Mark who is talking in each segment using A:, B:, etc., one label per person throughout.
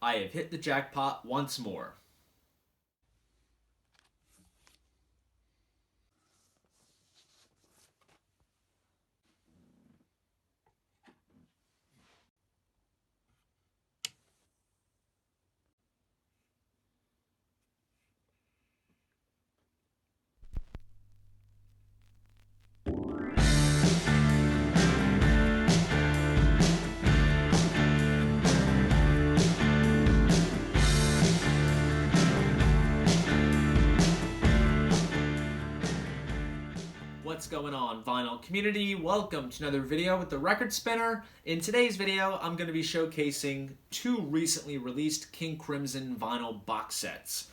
A: I have hit the jackpot once more. What's going on, vinyl community? Welcome to another video with the Record Spinner. In today's video, I'm going to be showcasing two recently released King Crimson vinyl box sets.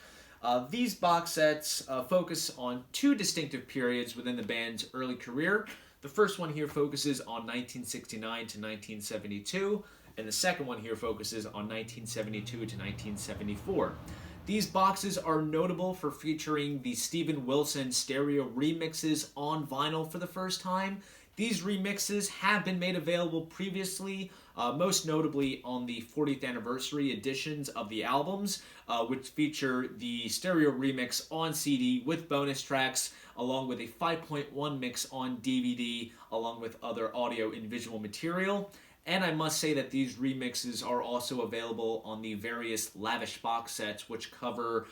A: These box sets focus on two distinctive periods within the band's early career. The first one here focuses on 1969 to 1972, and the second one here focuses on 1972 to 1974. These boxes are notable for featuring the Steven Wilson stereo remixes on vinyl for the first time. These remixes have been made available previously, most notably on the 40th anniversary editions of the albums, which feature the stereo remix on CD with bonus tracks, along with a 5.1 mix on DVD, along with other audio and visual material. And I must say that these remixes are also available on the various lavish box sets, which cover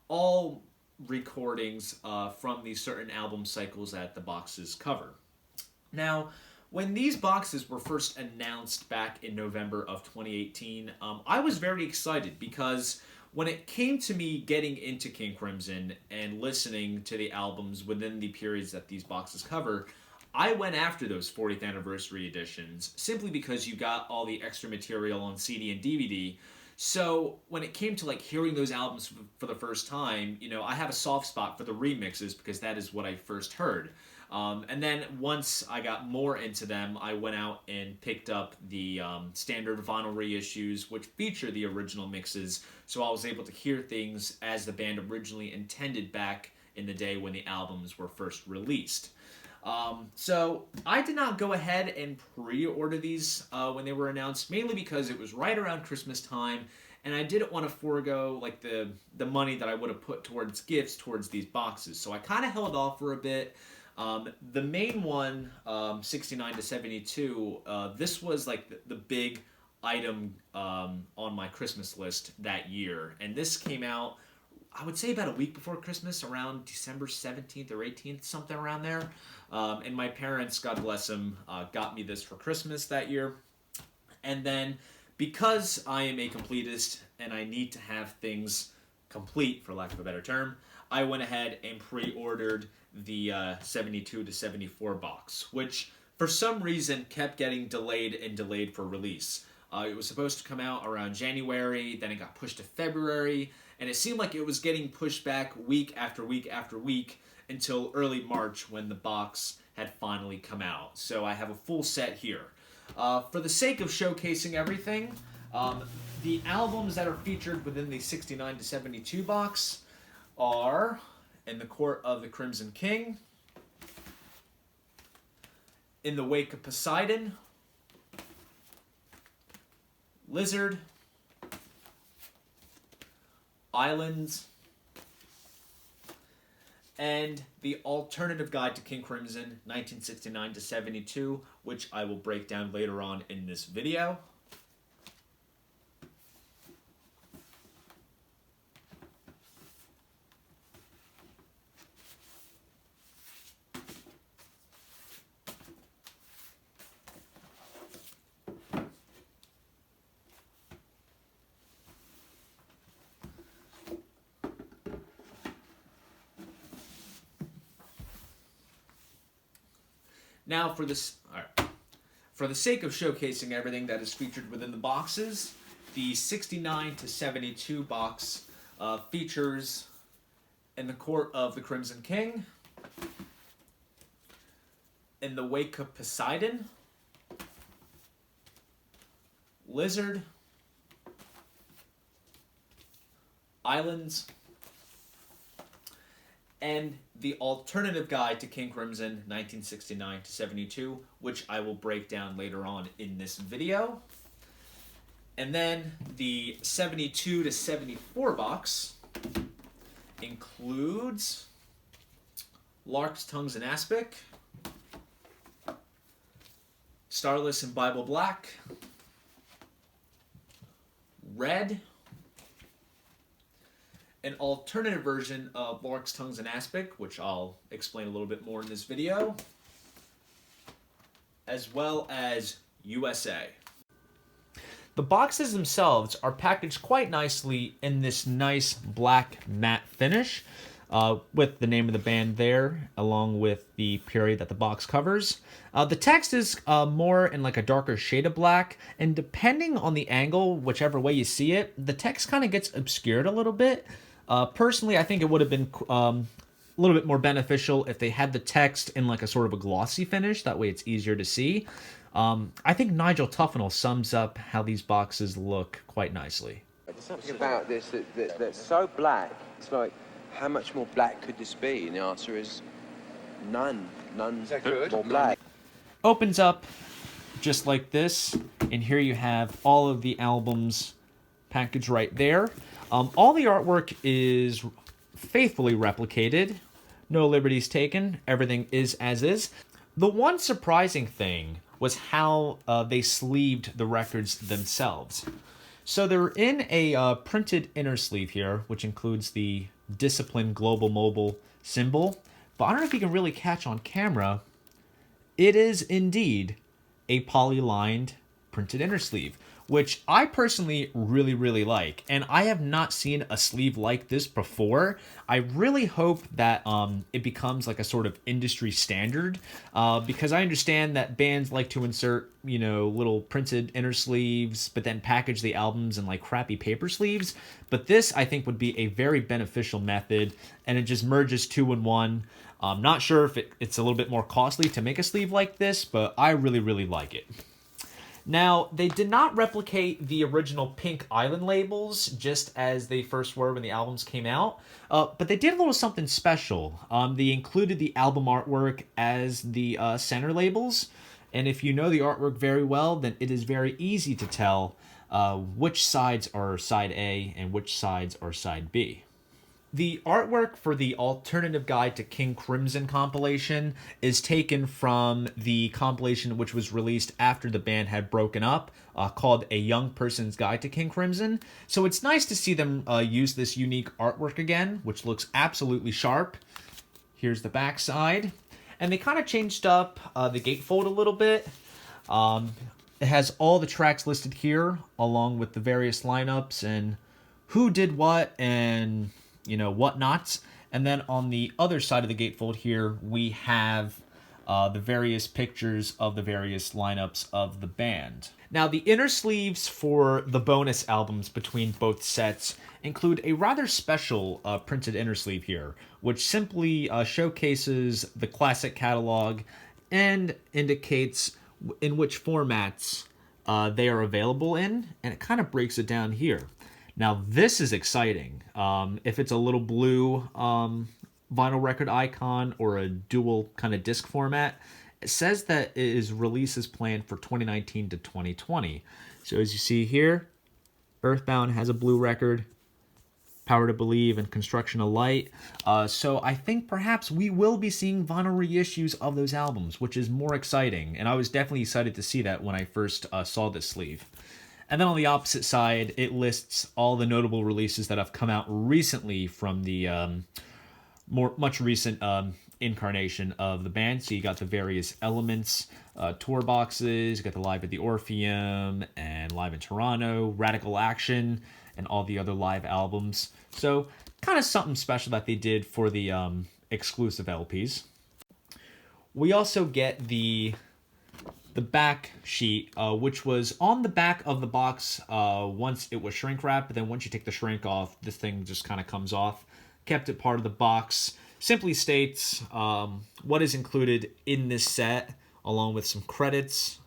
A: all recordings from the certain album cycles that the boxes cover. Now, when these boxes were first announced back in November of 2018, I was very excited because when it came to me getting into King Crimson and listening to the albums within the periods that these boxes cover, I went after those 40th anniversary editions simply because you got all the extra material on CD and DVD. So when it came to hearing those albums for the first time, I have a soft spot for the remixes because that is what I first heard. And then once I got more into them, I went out and picked up the standard vinyl reissues, which feature the original mixes, so I was able to hear things as the band originally intended back in the day when the albums were first released. So I did not go ahead and pre-order these when they were announced, mainly because it was right around Christmas time, and I didn't want to forego the money that I would have put towards gifts towards these boxes. So I kind of held off for a bit. The main one, 69 to 72, this was the big item on my Christmas list that year, and this came out, I would say, about a week before Christmas, around December 17th or 18th, something around there. And my parents, God bless them, got me this for Christmas that year. And then, because I am a completist and I need to have things complete, for lack of a better term, I went ahead and pre-ordered the 72 to 74 box, which for some reason kept getting delayed and delayed for release. It was supposed to come out around January, then it got pushed to February, and it seemed like it was getting pushed back week after week after week until early March when the box had finally come out. So I have a full set here. For the sake of showcasing everything, the albums that are featured within the 69 to 72 box are In the Court of the Crimson King, In the Wake of Poseidon, Lizard, Islands, and the Alternative Guide to King Crimson 1969 to 72, which I will break down later on in this video. Now, for the sake of showcasing everything that is featured within the boxes, the 69 to 72 box features In the Court of the Crimson King, In the Wake of Poseidon, Lizard, Islands, and the Alternative Guide to King Crimson 1969 to 72, which I will break down later on in this video. And then the 72 to 74 box includes Larks, Tongues, and Aspic, Starless and Bible Black, Red, an alternative version of Larks, Tongues, and Aspic, which I'll explain a little bit more in this video, as well as USA. The boxes themselves are packaged quite nicely in this nice black matte finish, with the name of the band there, along with the period that the box covers. The text is more in like a darker shade of black, and depending on the angle, whichever way you see it, the text kind of gets obscured a little bit. Personally, I think it would have been a little bit more beneficial if they had the text in like a sort of a glossy finish. That way it's easier to see. I think Nigel Tufnell sums up how these boxes look quite nicely.
B: There's something about this that's so black. It's like, how much more black could this be? And the answer is none. None more black.
A: Opens up just like this, and here you have all of the albums packaged right there. All the artwork is faithfully replicated. No liberties taken. Everything is as is. The one surprising thing was how they sleeved the records themselves. So they're in a printed inner sleeve here, which includes the Discipline Global Mobile symbol. But I don't know if you can really catch on camera. It is indeed a poly-lined printed inner sleeve, which I personally really like. And I have not seen a sleeve like this before. I really hope that it becomes like a sort of industry standard, because I understand that bands like to insert, you know, little printed inner sleeves, but then package the albums in like crappy paper sleeves. But this, I think, would be a very beneficial method, and it just merges two in one. I'm not sure if it's a little bit more costly to make a sleeve like this, but I really like it. Now, they did not replicate the original Pink Island labels, just as they first were when the albums came out, but they did a little something special. They included the album artwork as the center labels, and if you know the artwork very well, then it is very easy to tell which sides are side A and which sides are side B. The artwork for the Alternative Guide to King Crimson compilation is taken from the compilation which was released after the band had broken up, called A Young Person's Guide to King Crimson. So it's nice to see them use this unique artwork again, which looks absolutely sharp. Here's the back side. And they kind of changed up the gatefold a little bit. It has all the tracks listed here, along with the various lineups and who did what and, you know, whatnots. And then on the other side of the gatefold here, we have the various pictures of the various lineups of the band. Now, the inner sleeves for the bonus albums between both sets include a rather special printed inner sleeve here, which simply showcases the classic catalog and indicates in which formats they are available in, and it kind of breaks it down here. Now, this is exciting. If it's a little blue vinyl record icon or a dual kind of disc format, it says that it is releases planned for 2019 to 2020. So as you see here, Earthbound has a blue record, Power to Believe and Construction of Light. So I think perhaps we will be seeing vinyl reissues of those albums, which is more exciting. And I was definitely excited to see that when I first saw this sleeve. And then on the opposite side, it lists all the notable releases that have come out recently from the much recent incarnation of the band. So you got the various Elements tour boxes, you got the Live at the Orpheum and Live in Toronto, Radical Action, and all the other live albums. So kind of something special that they did for the exclusive LPs. We also get the back sheet, which was on the back of the box once it was shrink wrapped, but then once you take the shrink off, this thing just kind of comes off. Kept it part of the box. Simply states what is included in this set, along with some credits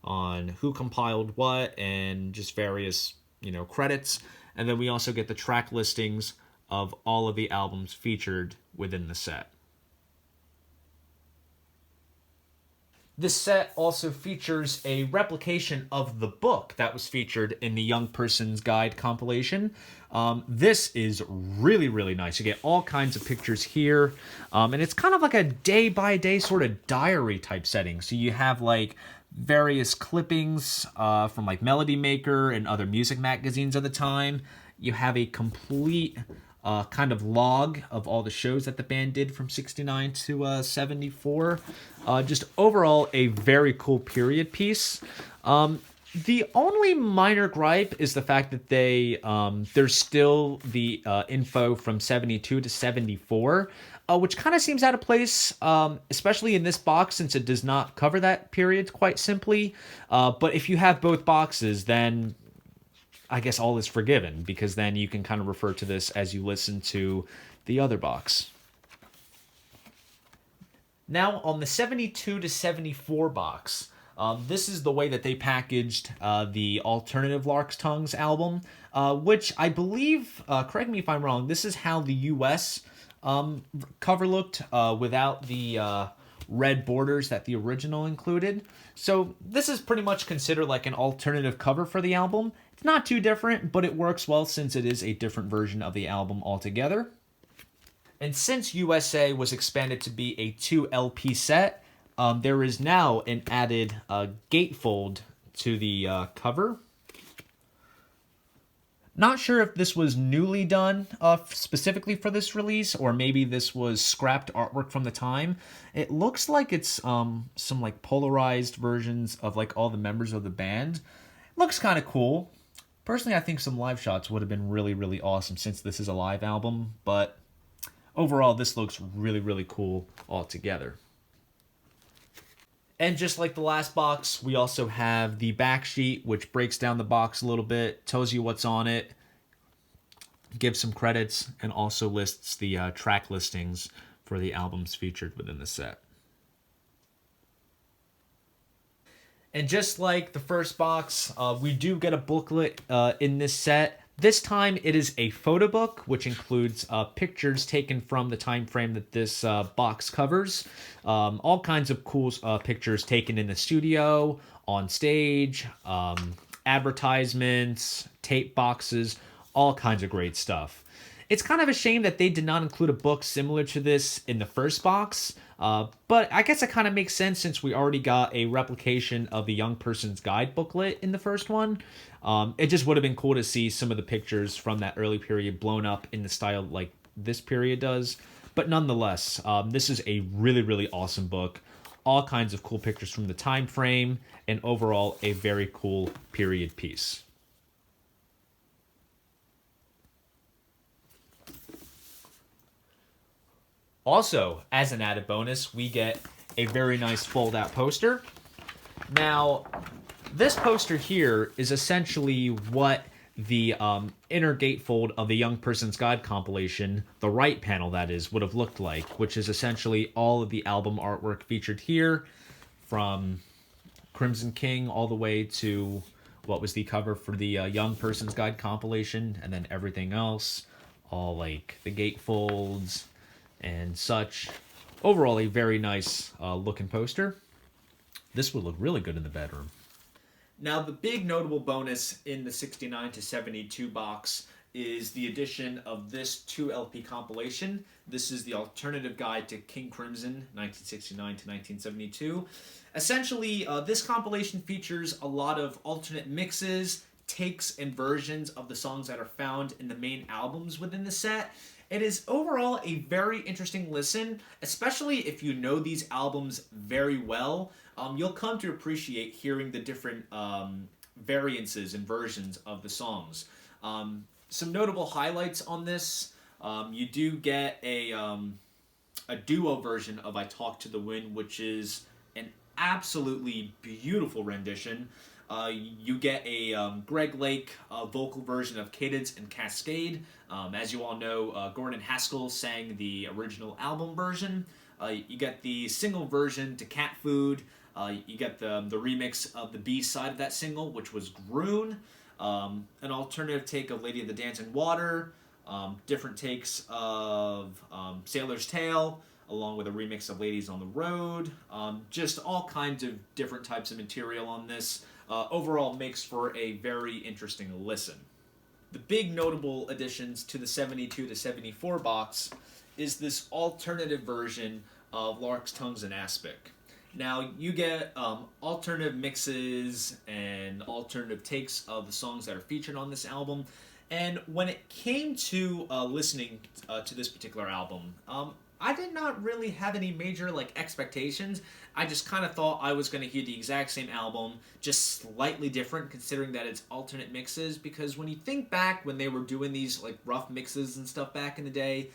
A: on who compiled what and just various, you know, credits. And then we also get the track listings of all of the albums featured within the set. This set also features a replication of the book that was featured in the Young Person's Guide compilation. This is really, really nice. You get all kinds of pictures here, and it's kind of like a day-by-day sort of diary type setting. So you have like various clippings from like Melody Maker and other music magazines of the time. You have a complete kind of log of all the shows that the band did from 69 to 74. Just overall a very cool period piece. The only minor gripe is the fact that there's still the info from 72 to 74, which kind of seems out of place, especially in this box since it does not cover that period quite simply. But if you have both boxes, then I guess all is forgiven, because then you can kind of refer to this as you listen to the other box. Now, on the 72 to 74 box, this is the way that they packaged the alternative Larks Tongues album, which I believe, correct me if I'm wrong, this is how the US cover looked without the red borders that the original included. So this is pretty much considered like an alternative cover for the album. It's not too different, but it works well since it is a different version of the album altogether. And since USA was expanded to be a 2 LP set, there is now an added gatefold to the cover. Not sure if this was newly done specifically for this release, or maybe this was scrapped artwork from the time. It looks like it's some like polarized versions of like all the members of the band. It looks kind of cool. Personally, I think some live shots would have been really, really awesome since this is a live album, but overall, this looks really, really cool altogether. And just like the last box, we also have the back sheet, which breaks down the box a little bit, tells you what's on it, gives some credits, and also lists the track listings for the albums featured within the set. And just like the first box, we do get a booklet in this set. This time it is a photo book, which includes pictures taken from the time frame that this box covers. All kinds of cool pictures taken in the studio, on stage, advertisements, tape boxes, all kinds of great stuff. It's kind of a shame that they did not include a book similar to this in the first box, but I guess it kind of makes sense since we already got a replication of the Young Person's Guide booklet in the first one. It just would have been cool to see some of the pictures from that early period blown up in the style like this period does. But nonetheless, this is a really, really awesome book. All kinds of cool pictures from the time frame, and overall a very cool period piece. Also, as an added bonus, we get a very nice fold-out poster. Now, this poster here is essentially what the inner gatefold of the Young Person's Guide compilation, the right panel that is, would have looked like, which is essentially all of the album artwork featured here, from Crimson King all the way to what was the cover for the Young Person's Guide compilation, and then everything else, all like the gatefolds and such. Overall, a very nice looking poster. This would look really good in the bedroom. Now, the big notable bonus in the 69 to 72 box is the addition of this 2 LP compilation. This is the alternative guide to King Crimson, 1969 to 1972. Essentially, this compilation features a lot of alternate mixes, takes, and versions of the songs that are found in the main albums within the set. It is overall a very interesting listen, especially if you know these albums very well. You'll come to appreciate hearing the different variances and versions of the songs. Some notable highlights on this: you do get a duo version of "I Talk to the Wind," which is an absolutely beautiful rendition. You get a Greg Lake vocal version of Cadence and Cascade. As you all know, Gordon Haskell sang the original album version. You get the single version to Cat Food. You get the remix of the B-side of that single, which was Groon. An alternative take of Lady of the Dancing Water. Different takes of Sailor's Tale. along with a remix of Ladies on the Road. Just all kinds of different types of material on this. Overall makes for a very interesting listen. The big notable additions to the 72 to 74 box is this alternative version of Larks, Tongues, and Aspic. Now, you get alternative mixes and alternative takes of the songs that are featured on this album. And when it came to listening to this particular album, I did not really have any major expectations. I just kind of thought I was going to hear the exact same album, just slightly different, considering that it's alternate mixes. Because when you think back when they were doing these rough mixes and stuff back in the day,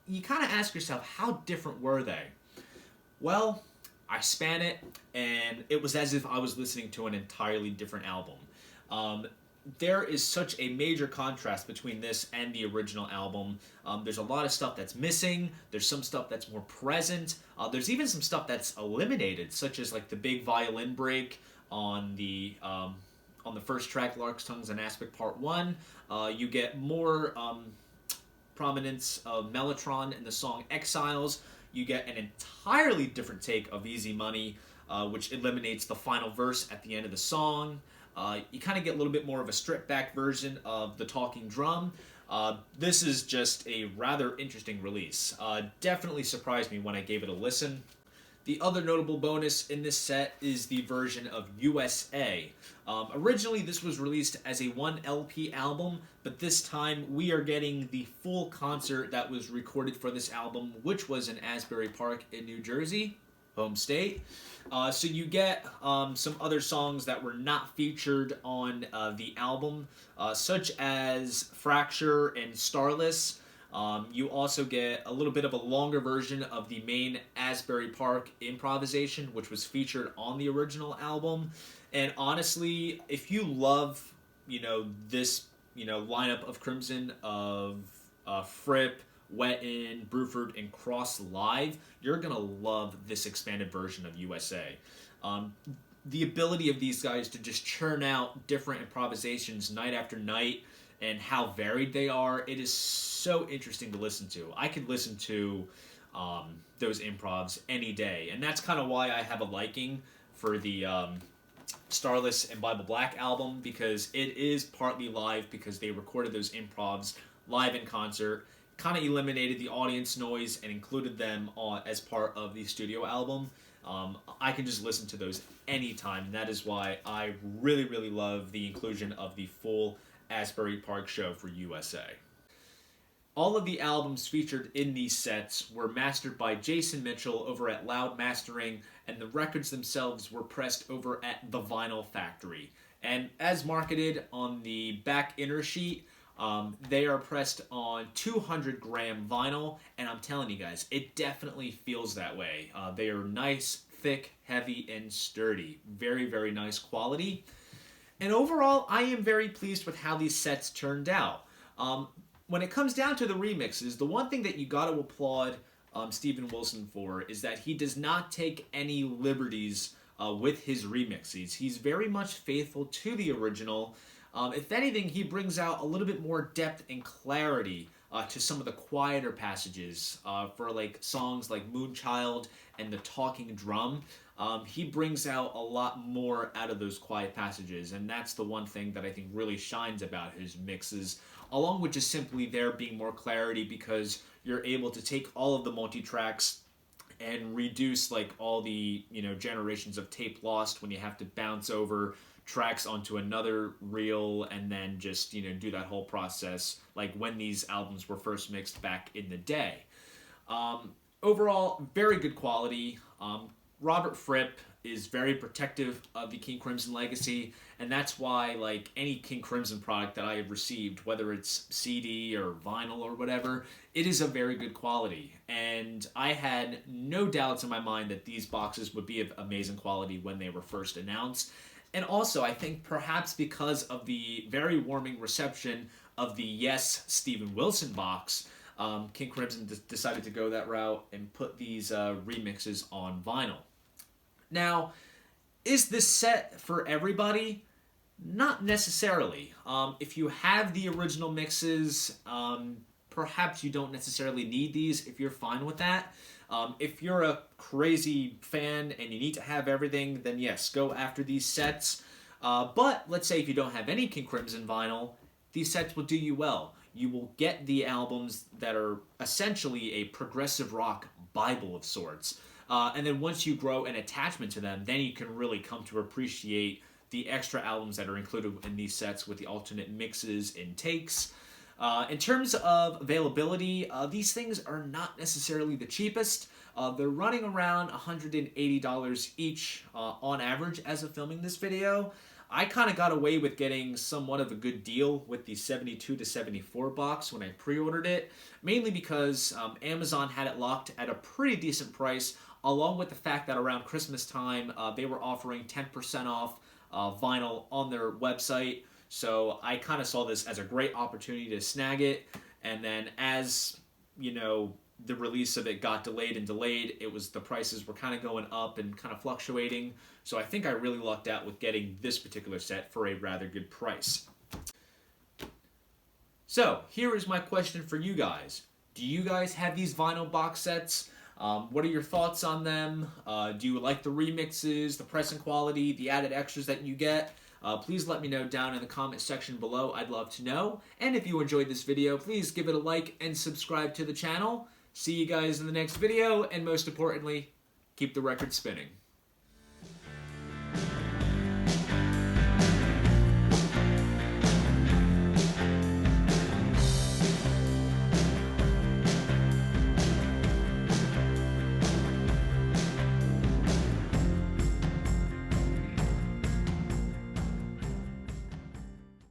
A: you kind of ask yourself, how different were they? Well, I span it, and it was as if I was listening to an entirely different album. There is such a major contrast between this and the original album. There's a lot of stuff that's missing. There's some stuff that's more present. There's even some stuff that's eliminated, such as the big violin break on the first track, Larks, Tongues, and Aspic Part 1. You get more prominence of Mellotron in the song Exiles. You get an entirely different take of Easy Money, which eliminates the final verse at the end of the song. You kind of get a little bit more of a stripped-back version of the talking drum. This is just a rather interesting release. Definitely surprised me when I gave it a listen. The other notable bonus in this set is the version of USA. Originally, this was released as a 1 LP album, but this time we are getting the full concert that was recorded for this album, which was in Asbury Park in New Jersey, home state. So you get some other songs that were not featured on the album, such as Fracture and Starless. You also get a little bit of a longer version of the main Asbury Park improvisation, which was featured on the original album. And honestly, if you love, this, lineup of Crimson, of Fripp, Wettin, Bruford, and Cross live, you're going to love this expanded version of USA. The ability of these guys to just churn out different improvisations night after night, and how varied they are, it is so interesting to listen to. I could listen to those improvs any day, and that's kind of why I have a liking for the Starless and Bible Black album, because it is partly live, because they recorded those improvs live in concert, kind of eliminated the audience noise and included them as part of the studio album. I can just listen to those anytime, and that is why I really, really love the inclusion of the full Asbury Park show for USA. All of the albums featured in these sets were mastered by Jason Mitchell over at Loud Mastering, and the records themselves were pressed over at The Vinyl Factory. And as marketed on the back inner sheet, they are pressed on 200-gram vinyl, and I'm telling you guys, it definitely feels that way. They are nice, thick, heavy, and sturdy. Very, very nice quality. And overall, I am very pleased with how these sets turned out. When it comes down to the remixes, the one thing that you got to applaud Steven Wilson for is that he does not take any liberties with his remixes. He's very much faithful to the original. If anything, he brings out a little bit more depth and clarity to some of the quieter passages for songs like Moonchild and the Talking Drum. He brings out a lot more out of those quiet passages, and that's the one thing that I think really shines about his mixes, along with just simply there being more clarity, because you're able to take all of the multi-tracks and reduce all the generations of tape lost when you have to bounce over tracks onto another reel and then just do that whole process like when these albums were first mixed back in the day. Overall, very good quality. Robert Fripp is very protective of the King Crimson legacy, and that's why any King Crimson product that I have received, whether it's CD or vinyl or whatever, it is of very good quality. And I had no doubts in my mind that these boxes would be of amazing quality when they were first announced. And also, I think perhaps because of the very warming reception of the Yes Steven Wilson box, King Crimson decided to go that route and put these remixes on vinyl. Now, is this set for everybody? Not necessarily. If you have the original mixes, perhaps you don't necessarily need these if you're fine with that. If you're a crazy fan and you need to have everything, then yes, go after these sets. But let's say if you don't have any King Crimson vinyl, these sets will do you well. You will get the albums that are essentially a progressive rock Bible of sorts. And then once you grow an attachment to them, then you can really come to appreciate the extra albums that are included in these sets with the alternate mixes and takes. In terms of availability, these things are not necessarily the cheapest. They're running around $180 each on average as of filming this video. I kind of got away with getting somewhat of a good deal with the 72 to 74 box when I pre-ordered it, mainly because Amazon had it locked at a pretty decent price, along with the fact that around Christmas time they were offering 10% off vinyl on their website. So I kind of saw this as a great opportunity to snag it, and then as, you know, the release of it got delayed, the prices were kind of going up and kind of fluctuating. So I think I really lucked out with getting this particular set for a rather good price. So here is my question for you guys. Do you guys have these vinyl box sets? What are your thoughts on them? Do you like the remixes, the pressing quality, the added extras that you get? Please let me know down in the comment section below. I'd love to know. And if you enjoyed this video, please give it a like and subscribe to the channel. See you guys in the next video, and most importantly, keep the record spinning.